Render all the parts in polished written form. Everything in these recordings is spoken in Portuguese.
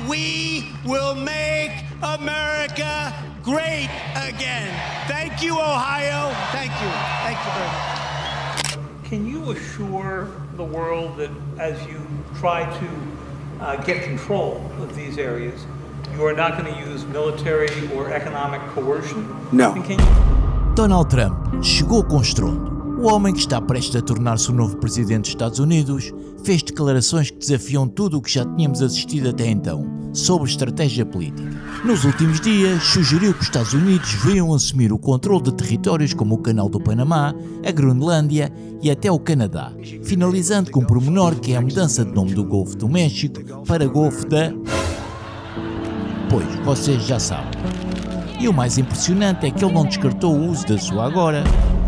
we will make America great again. Thank you, Ohio. Thank you. Thank you very much. Can you assure the world that as you try to get control of these areas, you are not going to use military or economic coercion? No. Donald Trump chegou com estrondo. O homem que está prestes a tornar-se o novo presidente dos Estados Unidos fez declarações que desafiam tudo o que já tínhamos assistido até então sobre estratégia política. Nos últimos dias, sugeriu que os Estados Unidos venham assumir o controle de territórios como o Canal do Panamá, a Groenlândia e até o Canadá, finalizando com um pormenor que é a mudança de nome do Golfo do México para Golfo da... Pois, vocês já sabem. E o mais impressionante é que ele não descartou o uso da sua agora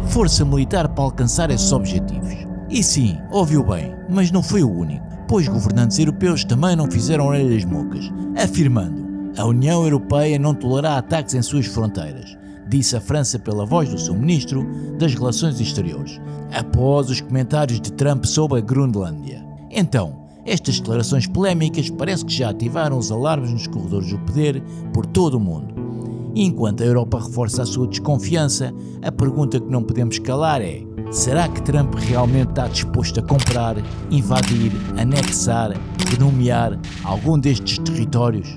força militar para alcançar esses objetivos. E sim, ouviu bem, mas não foi o único, pois governantes europeus também não fizeram orelhas mocas, afirmando: a União Europeia não tolerará ataques em suas fronteiras, disse a França pela voz do seu ministro das Relações Exteriores, após os comentários de Trump sobre a Groenlândia. Então, estas declarações polémicas parece que já ativaram os alarmes nos corredores do poder por todo o mundo. E enquanto a Europa reforça a sua desconfiança, a pergunta que não podemos calar é: será que Trump realmente está disposto a comprar, invadir, anexar, renomear algum destes territórios?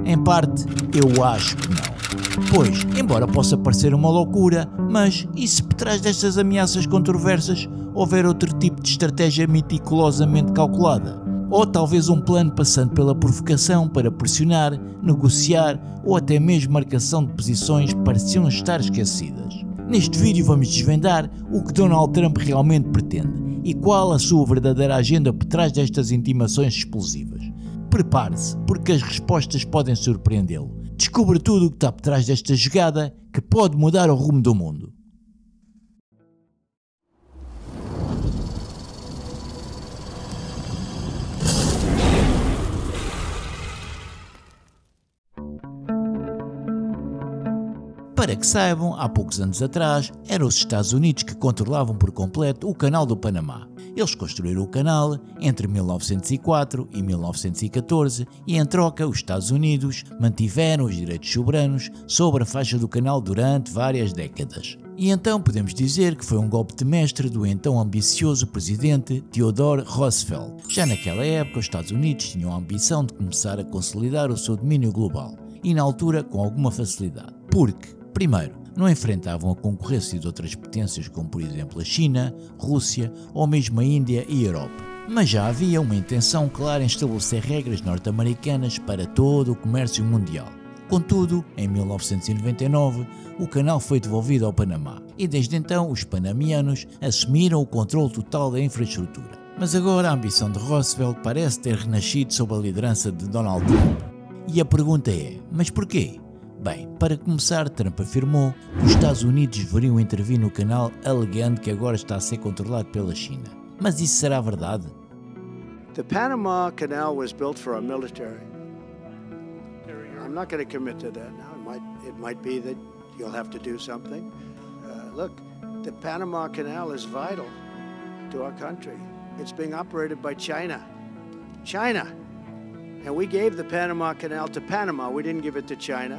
Em parte, eu acho que não. Pois, embora possa parecer uma loucura, mas e se por trás destas ameaças controversas houver outro tipo de estratégia meticulosamente calculada? Ou talvez um plano passando pela provocação para pressionar, negociar ou até mesmo marcação de posições que pareciam estar esquecidas. Neste vídeo vamos desvendar o que Donald Trump realmente pretende e qual a sua verdadeira agenda por trás destas intimações explosivas. Prepare-se, porque as respostas podem surpreendê-lo. Descubra tudo o que está por trás desta jogada que pode mudar o rumo do mundo. Para que saibam, há poucos anos atrás, eram os Estados Unidos que controlavam por completo o Canal do Panamá. Eles construíram o canal entre 1904 e 1914 e, em troca, os Estados Unidos mantiveram os direitos soberanos sobre a faixa do canal durante várias décadas. E então podemos dizer que foi um golpe de mestre do então ambicioso presidente Theodore Roosevelt. Já naquela época, os Estados Unidos tinham a ambição de começar a consolidar o seu domínio global, e na altura com alguma facilidade, porque primeiro, não enfrentavam a concorrência de outras potências como por exemplo a China, Rússia ou mesmo a Índia e a Europa. Mas já havia uma intenção clara em estabelecer regras norte-americanas para todo o comércio mundial. Contudo, em 1999, o canal foi devolvido ao Panamá e desde então os panamianos assumiram o controle total da infraestrutura. Mas agora a ambição de Roosevelt parece ter renascido sob a liderança de Donald Trump. E a pergunta é, mas porquê? Bem, para começar, Trump afirmou que os Estados Unidos deveriam intervir no canal, alegando que agora está a ser controlado pela China. Mas isso será verdade? The Panama Canal was built for our military. I'm not going to commit to that now. It might be that you'll have to do something. Look, the Panama Canal is vital to our country. It's being operated by China. China! And we gave the Panama Canal to Panama. We didn't give it to China.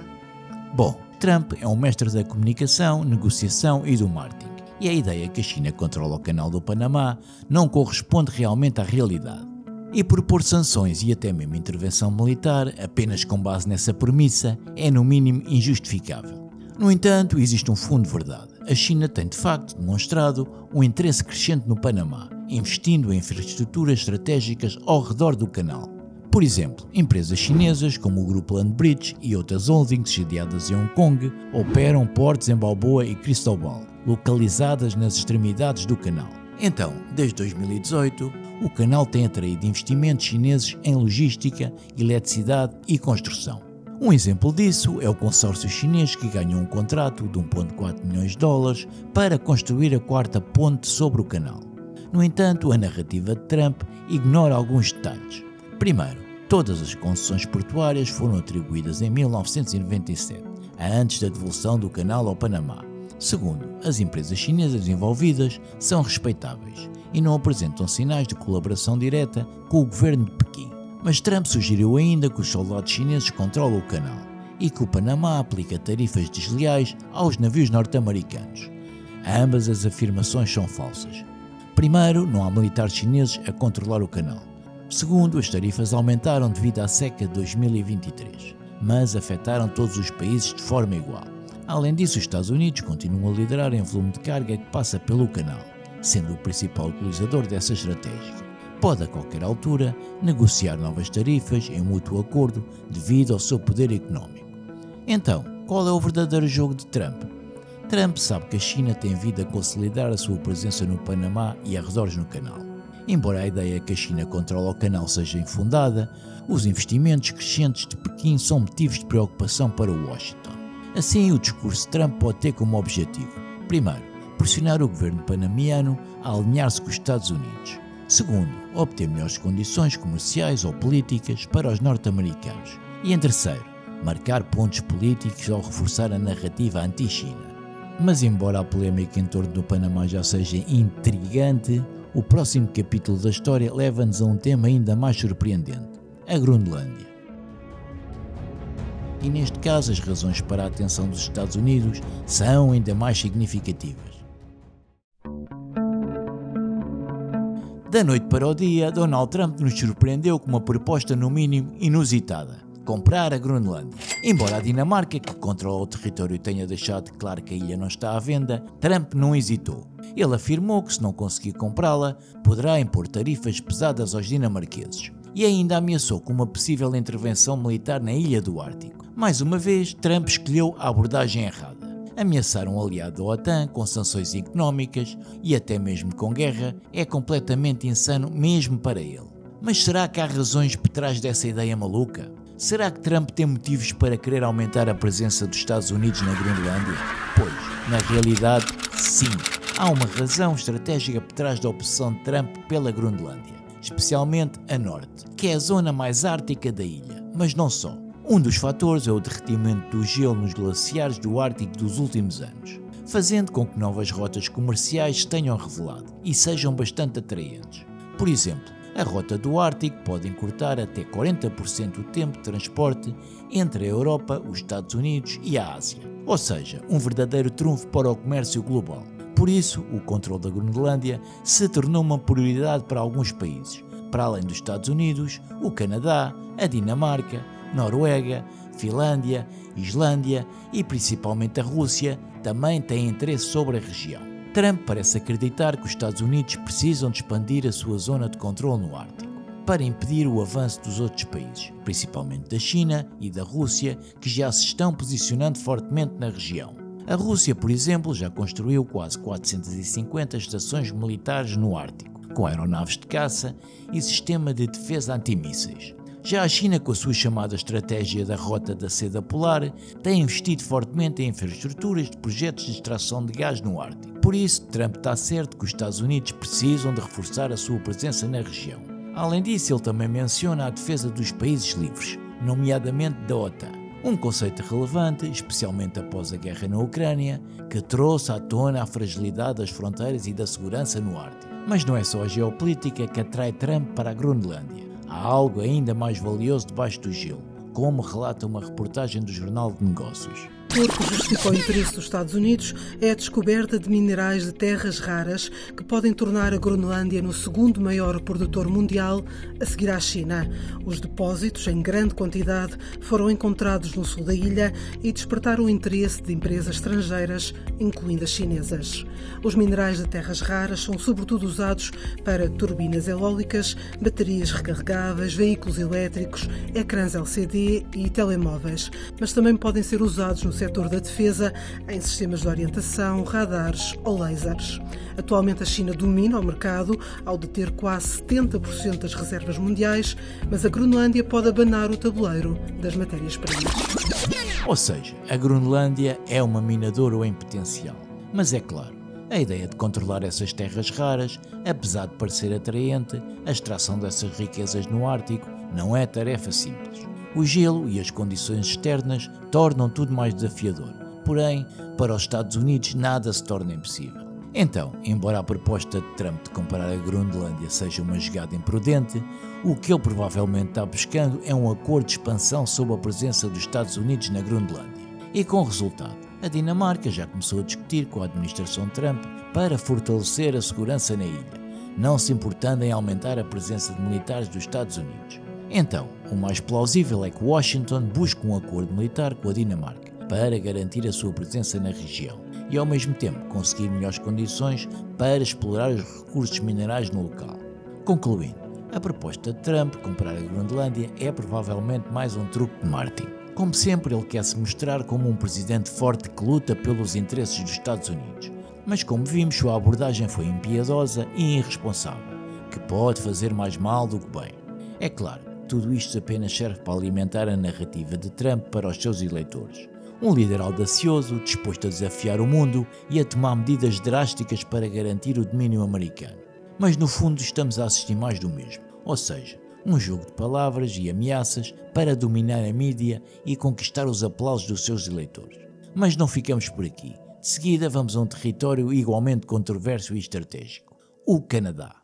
Bom, Trump é um mestre da comunicação, negociação e do marketing. E a ideia que a China controla o canal do Panamá não corresponde realmente à realidade. E propor sanções e até mesmo intervenção militar apenas com base nessa premissa é no mínimo injustificável. No entanto, existe um fundo de verdade. A China tem de facto demonstrado um interesse crescente no Panamá, investindo em infraestruturas estratégicas ao redor do canal. Por exemplo, empresas chinesas como o Grupo Land Bridge e outras holdings sediadas em Hong Kong operam portos em Balboa e Cristobal, localizadas nas extremidades do canal. Então, desde 2018, o canal tem atraído investimentos chineses em logística, eletricidade e construção. Um exemplo disso é o consórcio chinês que ganhou um contrato de 1,4 milhões de dólares para construir a quarta ponte sobre o canal. No entanto, a narrativa de Trump ignora alguns detalhes. Primeiro, todas as concessões portuárias foram atribuídas em 1997, antes da devolução do canal ao Panamá. Segundo, as empresas chinesas envolvidas são respeitáveis e não apresentam sinais de colaboração direta com o governo de Pequim. Mas Trump sugeriu ainda que os soldados chineses controlam o canal e que o Panamá aplica tarifas desleais aos navios norte-americanos. Ambas as afirmações são falsas. Primeiro, não há militares chineses a controlar o canal. Segundo, as tarifas aumentaram devido à seca de 2023, mas afetaram todos os países de forma igual. Além disso, os Estados Unidos continuam a liderar em volume de carga que passa pelo canal, sendo o principal utilizador dessa estratégia. Pode a qualquer altura negociar novas tarifas em mútuo acordo devido ao seu poder económico. Então, qual é o verdadeiro jogo de Trump? Trump sabe que a China tem vindo a consolidar a sua presença no Panamá e arredores no canal. Embora a ideia que a China controla o canal seja infundada, os investimentos crescentes de Pequim são motivos de preocupação para Washington. Assim, o discurso de Trump pode ter como objetivo, primeiro, pressionar o governo panamiano a alinhar-se com os Estados Unidos. Segundo, obter melhores condições comerciais ou políticas para os norte-americanos. E em terceiro, marcar pontos políticos ao reforçar a narrativa anti-China. Mas embora a polémica em torno do Panamá já seja intrigante, o próximo capítulo da história leva-nos a um tema ainda mais surpreendente, a Groenlândia. E neste caso as razões para a atenção dos Estados Unidos são ainda mais significativas. Da noite para o dia, Donald Trump nos surpreendeu com uma proposta no mínimo inusitada: comprar a Groenlândia. Embora a Dinamarca, que controla o território, tenha deixado claro que a ilha não está à venda, Trump não hesitou. Ele afirmou que se não conseguir comprá-la, poderá impor tarifas pesadas aos dinamarqueses. E ainda ameaçou com uma possível intervenção militar na ilha do Ártico. Mais uma vez, Trump escolheu a abordagem errada. Ameaçar um aliado da OTAN com sanções económicas e até mesmo com guerra é completamente insano mesmo para ele. Mas será que há razões por trás dessa ideia maluca? Será que Trump tem motivos para querer aumentar a presença dos Estados Unidos na Groenlândia? Pois, na realidade, sim. Há uma razão estratégica por trás da opção de Trump pela Groenlândia, especialmente a norte, que é a zona mais ártica da ilha, mas não só. Um dos fatores é o derretimento do gelo nos glaciares do Ártico dos últimos anos, fazendo com que novas rotas comerciais se tenham revelado e sejam bastante atraentes. Por exemplo, a rota do Ártico pode encurtar até 40% o tempo de transporte entre a Europa, os Estados Unidos e a Ásia, ou seja, um verdadeiro trunfo para o comércio global. Por isso, o controle da Groenlândia se tornou uma prioridade para alguns países, para além dos Estados Unidos, o Canadá, a Dinamarca, Noruega, Finlândia, Islândia e principalmente a Rússia também têm interesse sobre a região. Trump parece acreditar que os Estados Unidos precisam de expandir a sua zona de controle no Ártico para impedir o avanço dos outros países, principalmente da China e da Rússia, que já se estão posicionando fortemente na região. A Rússia, por exemplo, já construiu quase 450 estações militares no Ártico, com aeronaves de caça e sistema de defesa antimísseis. Já a China, com a sua chamada estratégia da Rota da Seda Polar, tem investido fortemente em infraestruturas de projetos de extração de gás no Ártico. Por isso, Trump está certo que os Estados Unidos precisam de reforçar a sua presença na região. Além disso, ele também menciona a defesa dos países livres, nomeadamente da OTAN. Um conceito relevante, especialmente após a guerra na Ucrânia, que trouxe à tona a fragilidade das fronteiras e da segurança no Ártico. Mas não é só a geopolítica que atrai Trump para a Groenlândia. Há algo ainda mais valioso debaixo do gelo, como relata uma reportagem do Jornal de Negócios. O que justifica o interesse dos Estados Unidos é a descoberta de minerais de terras raras que podem tornar a Groenlândia no segundo maior produtor mundial, a seguir à China. Os depósitos, em grande quantidade, foram encontrados no sul da ilha e despertaram o interesse de empresas estrangeiras, incluindo as chinesas. Os minerais de terras raras são sobretudo usados para turbinas eólicas, baterias recarregáveis, veículos elétricos, ecrãs LCD e telemóveis, mas também podem ser usados no setor da defesa, em sistemas de orientação, radares ou lasers. Atualmente a China domina o mercado ao deter quase 70% das reservas mundiais, mas a Groenlândia pode abanar o tabuleiro das matérias-primas. Ou seja, a Groenlândia é uma minadora em potencial. Mas é claro, a ideia de controlar essas terras raras, apesar de parecer atraente, a extração dessas riquezas no Ártico não é tarefa simples. O gelo e as condições externas tornam tudo mais desafiador. Porém, para os Estados Unidos nada se torna impossível. Então, embora a proposta de Trump de comprar a Groenlândia seja uma jogada imprudente, O que ele provavelmente está buscando é um acordo de expansão sob a presença dos Estados Unidos na Groenlândia. E com resultado, a Dinamarca já começou a discutir com a administração Trump para fortalecer a segurança na ilha, não se importando em aumentar a presença de militares dos Estados Unidos. Então, o mais plausível é que Washington busque um acordo militar com a Dinamarca para garantir a sua presença na região e ao mesmo tempo conseguir melhores condições para explorar os recursos minerais no local. Concluindo, a proposta de Trump comprar a Groenlândia é provavelmente mais um truque de marketing. Como sempre, ele quer se mostrar como um presidente forte que luta pelos interesses dos Estados Unidos. Mas como vimos, sua abordagem foi impiedosa e irresponsável, que pode fazer mais mal do que bem. É claro, tudo isto apenas serve para alimentar a narrativa de Trump para os seus eleitores. Um líder audacioso, disposto a desafiar o mundo e a tomar medidas drásticas para garantir o domínio americano. Mas no fundo estamos a assistir mais do mesmo, ou seja, um jogo de palavras e ameaças para dominar a mídia e conquistar os aplausos dos seus eleitores. Mas não ficamos por aqui. De seguida vamos a um território igualmente controverso e estratégico, o Canadá.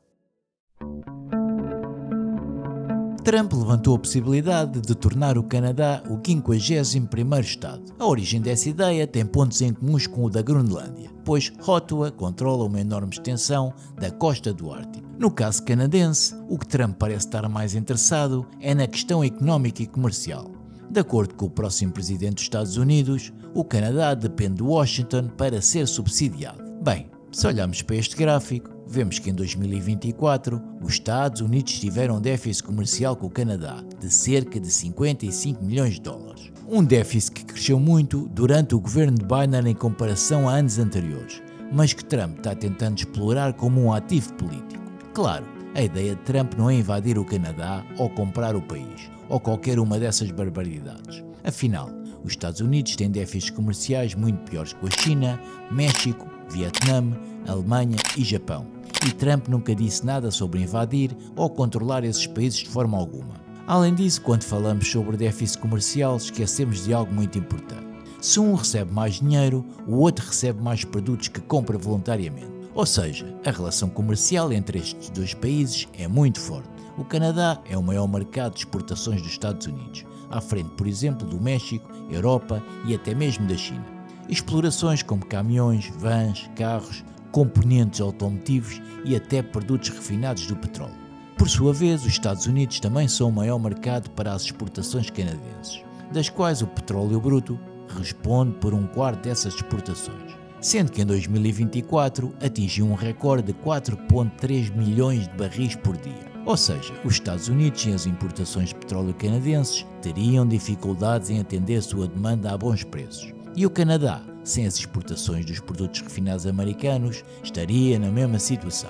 Trump levantou a possibilidade de tornar o Canadá o 51º Estado. A origem dessa ideia tem pontos em comuns com o da Groenlândia, pois Ottawa controla uma enorme extensão da costa do Ártico. No caso canadense, o que Trump parece estar mais interessado é na questão económica e comercial. De acordo com o próximo presidente dos Estados Unidos, o Canadá depende de Washington para ser subsidiado. Bem, se olharmos para este gráfico, vemos que em 2024 os Estados Unidos tiveram um déficit comercial com o Canadá de cerca de 55 milhões de dólares. Um déficit que cresceu muito durante o governo de Biden em comparação a anos anteriores, mas que Trump está tentando explorar como um ativo político. Claro, a ideia de Trump não é invadir o Canadá ou comprar o país, ou qualquer uma dessas barbaridades. Afinal, os Estados Unidos têm déficits comerciais muito piores que a China, México, Vietnã, Alemanha e Japão. E Trump nunca disse nada sobre invadir ou controlar esses países de forma alguma. Além disso, quando falamos sobre déficit comercial, esquecemos de algo muito importante. Se um recebe mais dinheiro, o outro recebe mais produtos que compra voluntariamente. Ou seja, a relação comercial entre estes dois países é muito forte. O Canadá é o maior mercado de exportações dos Estados Unidos, à frente, por exemplo, do México, Europa e até mesmo da China. Explorações como caminhões, vans, carros, componentes automotivos e até produtos refinados do petróleo. Por sua vez, os Estados Unidos também são o maior mercado para as exportações canadenses, das quais o petróleo bruto responde por 1/4 dessas exportações, sendo que em 2024 atingiu um recorde de 4,3 milhões de barris por dia. Ou seja, os Estados Unidos sem as importações de petróleo canadenses teriam dificuldades em atender a sua demanda a bons preços. E o Canadá, sem as exportações dos produtos refinados americanos, estaria na mesma situação.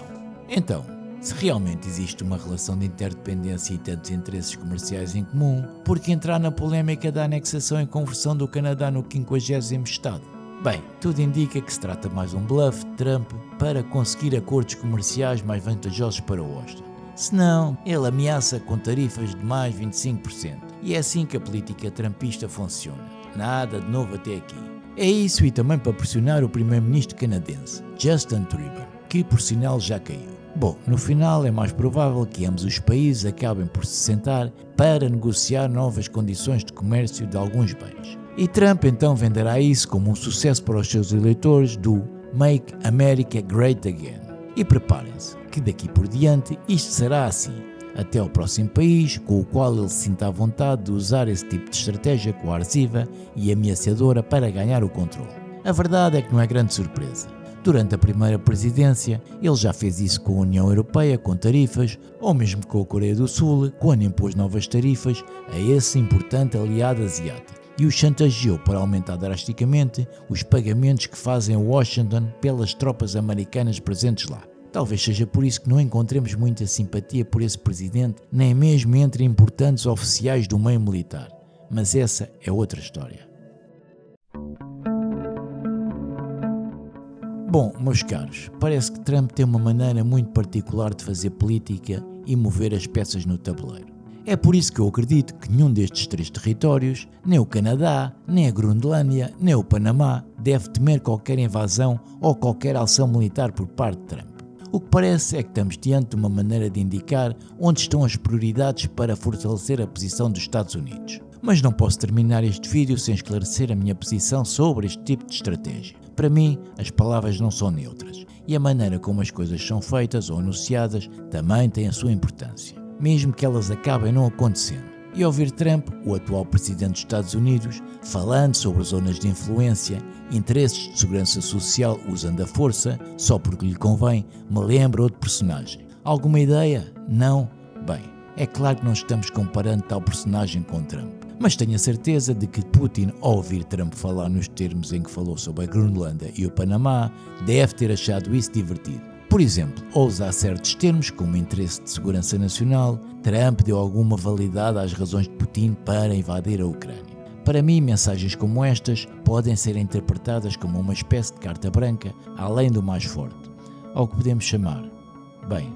Então, se realmente existe uma relação de interdependência e tantos interesses comerciais em comum, por que entrar na polémica da anexação e conversão do Canadá no 50º Estado? Bem, tudo indica que se trata mais de um bluff de Trump para conseguir acordos comerciais mais vantajosos para Washington. Senão, ele ameaça com tarifas de mais 25%. E é assim que a política trumpista funciona. Nada de novo até aqui. É isso e também para pressionar o primeiro-ministro canadense, Justin Trudeau, que por sinal já caiu. Bom, no final é mais provável que ambos os países acabem por se sentar para negociar novas condições de comércio de alguns bens. E Trump então venderá isso como um sucesso para os seus eleitores do Make America Great Again. E preparem-se, que daqui por diante isto será assim, até ao próximo país com o qual ele se sinta à vontade de usar esse tipo de estratégia coerciva e ameaçadora para ganhar o controle. A verdade é que não é grande surpresa. Durante a primeira presidência, ele já fez isso com a União Europeia, com tarifas, ou mesmo com a Coreia do Sul, quando impôs novas tarifas a esse importante aliado asiático, e o chantageou para aumentar drasticamente os pagamentos que fazem a Washington pelas tropas americanas presentes lá. Talvez seja por isso que não encontremos muita simpatia por esse presidente, nem mesmo entre importantes oficiais do meio militar. Mas essa é outra história. Bom, meus caros, parece que Trump tem uma maneira muito particular de fazer política e mover as peças no tabuleiro. É por isso que eu acredito que nenhum destes 3 territórios, nem o Canadá, nem a Groenlândia, nem o Panamá, deve temer qualquer invasão ou qualquer ação militar por parte de Trump. O que parece é que estamos diante de uma maneira de indicar onde estão as prioridades para fortalecer a posição dos Estados Unidos. Mas não posso terminar este vídeo sem esclarecer a minha posição sobre este tipo de estratégia. Para mim, as palavras não são neutras e a maneira como as coisas são feitas ou anunciadas também tem a sua importância, mesmo que elas acabem não acontecendo. E ouvir Trump, o atual presidente dos Estados Unidos, falando sobre zonas de influência, interesses de segurança social usando a força, só porque lhe convém, me lembra outro personagem. Alguma ideia? Não? Bem, é claro que não estamos comparando tal personagem com Trump. Mas tenho a certeza de que Putin, ao ouvir Trump falar nos termos em que falou sobre a Groenlândia e o Panamá, deve ter achado isso divertido. Por exemplo, ao usar certos termos como interesse de segurança nacional, Trump deu alguma validade às razões de Putin para invadir a Ucrânia. Para mim, mensagens como estas podem ser interpretadas como uma espécie de carta branca, além do mais forte, ao que podemos chamar, bem,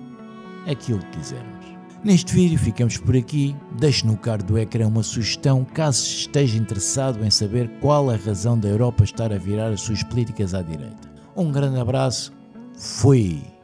aquilo que quisermos. Neste vídeo ficamos por aqui. Deixe no card do ecrã uma sugestão caso esteja interessado em saber qual a razão da Europa estar a virar as suas políticas à direita. Um grande abraço. Fui!